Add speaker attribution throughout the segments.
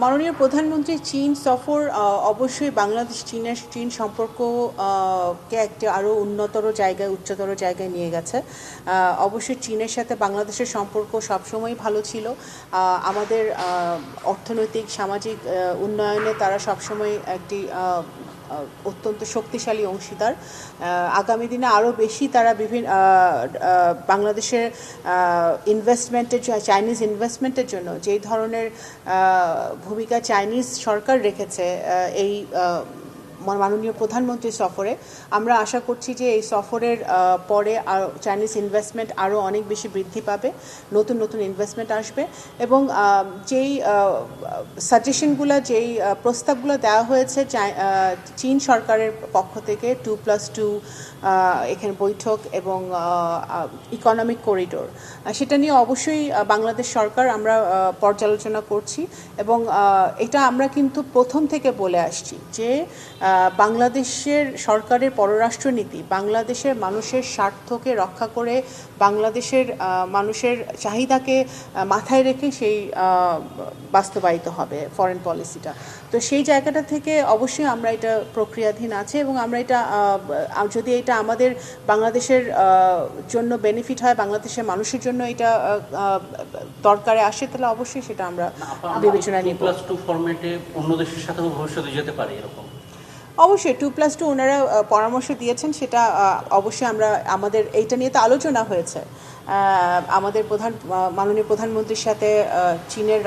Speaker 1: মাননীয় প্রধানমন্ত্রী চীন সফর অবশ্যই বাংলাদেশ চীন সম্পর্ককে একটা আরও উন্নতর জায়গায় উচ্চতর জায়গায় নিয়ে গেছে। অবশ্যই চীনের সাথে বাংলাদেশের সম্পর্ক সবসময় ভালো ছিল। আমাদের অর্থনৈতিক সামাজিক উন্নয়নে তারা সবসময় একটি অত্যন্ত শক্তিশালী অংশীদার। আগামী দিনে আরও বেশি তারা বিভিন্ন বাংলাদেশের চাইনিজ ইনভেস্টমেন্টের জন্য যেই ধরনের ভূমিকা চাইনিজ সরকার রেখেছে এই মাননীয় প্রধানমন্ত্রী সফরে, আমরা আশা করছি যে এই সফরের পরে চাইনিজ ইনভেস্টমেন্ট আরও অনেক বেশি বৃদ্ধি পাবে, নতুন নতুন ইনভেস্টমেন্ট আসবে এবং যেই সাজেশনগুলো যেই প্রস্তাবগুলো দেওয়া হয়েছে চীন সরকারের পক্ষ থেকে 2+2 এখানে বৈঠক এবং ইকোনমিক করিডোর, সেটা নিয়ে অবশ্যই বাংলাদেশ সরকার আমরা পর্যালোচনা করছি এবং এটা আমরা কিন্তু প্রথম থেকে বলে আসছি যে বাংলাদেশের সরকারের পররাষ্ট্রনীতি বাংলাদেশের মানুষের স্বার্থকে রক্ষা করে বাংলাদেশের মানুষের চাহিদাকে মাথায় রেখে সেই বাস্তবায়িত হবে ফরেন পলিসিটা। তো সেই জায়গাটা থেকে অবশ্যই আমরা এটা প্রক্রিয়াধীন আছে এবং আমরা এটা যদি এটা আমাদের বাংলাদেশের জন্য বেনিফিট হয়, বাংলাদেশের মানুষের জন্য এটা দরকারে আসে, তাহলে অবশ্যই সেটা আমরা বিবেচনায় নিব।
Speaker 2: 2+2 ফরম্যাটে অন্য দেশের সাথেও ভবিষ্যতে যেতে পারে এরকম?
Speaker 1: অবশ্যই 2+2 ওনারা পরামর্শ দিয়েছেন, সেটা অবশ্যই আমরা আমাদের এইটা নিয়ে তো আলোচনা হয়েছে। আমাদের মাননীয় প্রধানমন্ত্রীর সাথে চীনের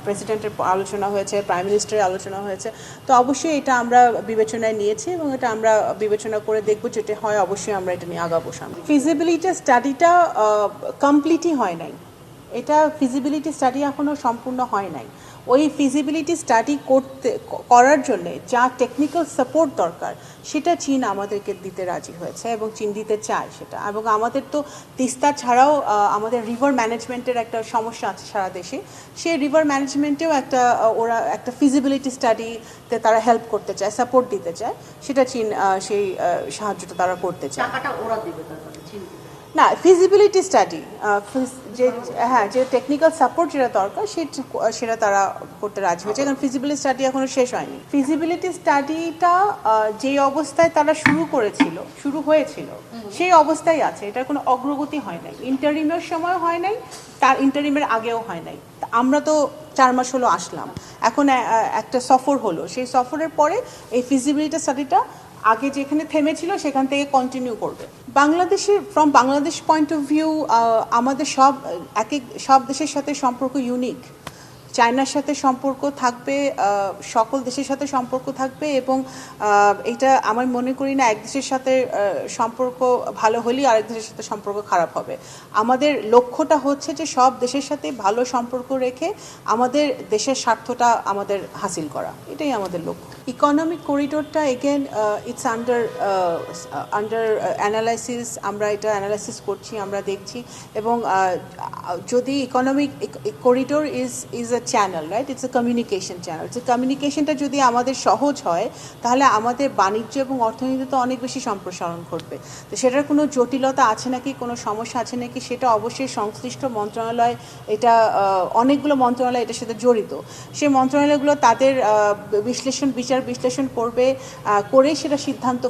Speaker 1: প্রেসিডেন্টের আলোচনা হয়েছে, প্রাইম মিনিস্টারের আলোচনা হয়েছে। তো অবশ্যই এটা আমরা বিবেচনায় নিয়েছি এবং এটা আমরা বিবেচনা করে দেখব, যেটা হয় অবশ্যই আমরা এটা নিয়ে আগাবো সামনে। ফিজিবিলিটি স্টাডিটা কমপ্লিটই হয় নাই, এটা ফিজিবিলিটি স্টাডি এখনও সম্পূর্ণ হয় নাই। ওই ফিজিবিলিটি স্টাডি করার জন্যে যা টেকনিক্যাল সাপোর্ট দরকার সেটা চীন আমাদেরকে দিতে রাজি হয়েছে এবং চীন দিতে চায় সেটা। এবং আমাদের তো তিস্তা ছাড়াও আমাদের রিভার ম্যানেজমেন্টের একটা সমস্যা আছে সারা দেশে, সেই রিভার ম্যানেজমেন্টেও ওরা একটা ফিজিবিলিটি স্টাডিতে তারা হেল্প করতে চায়, সাপোর্ট দিতে চায়, সেটা চীন সেই সাহায্যটা তারা করতে চায়। না, ফিজিবিলিটি স্টাডি যে টেকনিক্যাল সাপোর্ট যেটা দরকার সেটা তারা করতে রাজি হয়েছে, কারণ ফিজিবিলিটি স্টাডি এখনো শেষ হয়নি। ফিজিবিলিটি স্টাডিটা যে অবস্থায় তারা শুরু হয়েছিল সেই অবস্থায় আছে, এটার কোনো অগ্রগতি হয় নাই। ইন্টারিমের সময় হয় নাই, তার ইন্টারিমের আগেও হয় নাই। আমরা তো 4 মাস হলো আসলাম, এখন একটা সফর হলো, সেই সফরের পরে এই ফিজিবিলিটি স্টাডিটা আগে যেখানে থেমেছিল সেখান থেকে কন্টিনিউ করবে। From Bangladesh point of view আমাদের সব দেশের সাথে সম্পর্ক ইউনিক। চায়নার সাথে সম্পর্ক থাকবে, সকল দেশের সাথে সম্পর্ক থাকবে এবং এটা আমার মনে করি না এক দেশের সাথে সম্পর্ক ভালো হলেই আরেক দেশের সাথে সম্পর্ক খারাপ হবে। আমাদের লক্ষ্যটা হচ্ছে যে সব দেশের সাথে ভালো সম্পর্ক রেখে আমাদের দেশের স্বার্থটা আমাদের হাসিল করা, এটাই আমাদের লক্ষ্য। ইকোনমিক করিডোরটা এগেন ইটস আন্ডার অ্যানালাইসিস, আমরা এটা অ্যানালাইসিস করছি, আমরা দেখছি এবং যদি economic corridor is a channel, right, it's a communication channel. যে কমিউনিকেশনটা যদি আমাদের সহজ হয় তাহলে আমাদের বাণিজ্য এবং অর্থনীতিতে অনেক বেশি সম্প্রসারণ ঘটবে। তো সেটার কোনো জটিলতা আছে নাকি, কোনো সমস্যা আছে নাকি, সেটা অবশ্যই সংশ্লিষ্ট মন্ত্রণালয়, এটা অনেকগুলো মন্ত্রণালয় এটার সাথে জড়িত, সেই মন্ত্রণালয়গুলো তাদের বিশ্লেষণ করবে, করেই সেটা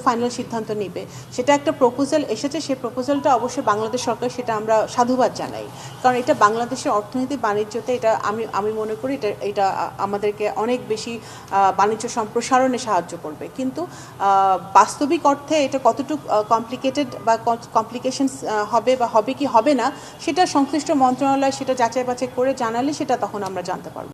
Speaker 1: ফাইনাল সিদ্ধান্ত নেবে। সেটা একটা প্রপোজাল এসেছে, সেই প্রপোজালটা অবশ্যই বাংলাদেশ সরকার, সেটা আমরা সাধুবাদ জানাই, কারণ এটা বাংলাদেশের অর্থনীতি বাণিজ্যতে এটা আমি মনে করি এটা আমাদেরকে অনেক বেশি বাণিজ্য সম্প্রসারণে সাহায্য করবে। কিন্তু বাস্তবিক অর্থে এটা কতটুকু কমপ্লিকেটেড বা কমপ্লিকেশনস হবে বা হবে কি হবে না, সেটা সংশ্লিষ্ট মন্ত্রণালয় সেটা যাচাই বাছাই করে জানালে সেটা তখন আমরা জানতে পারব।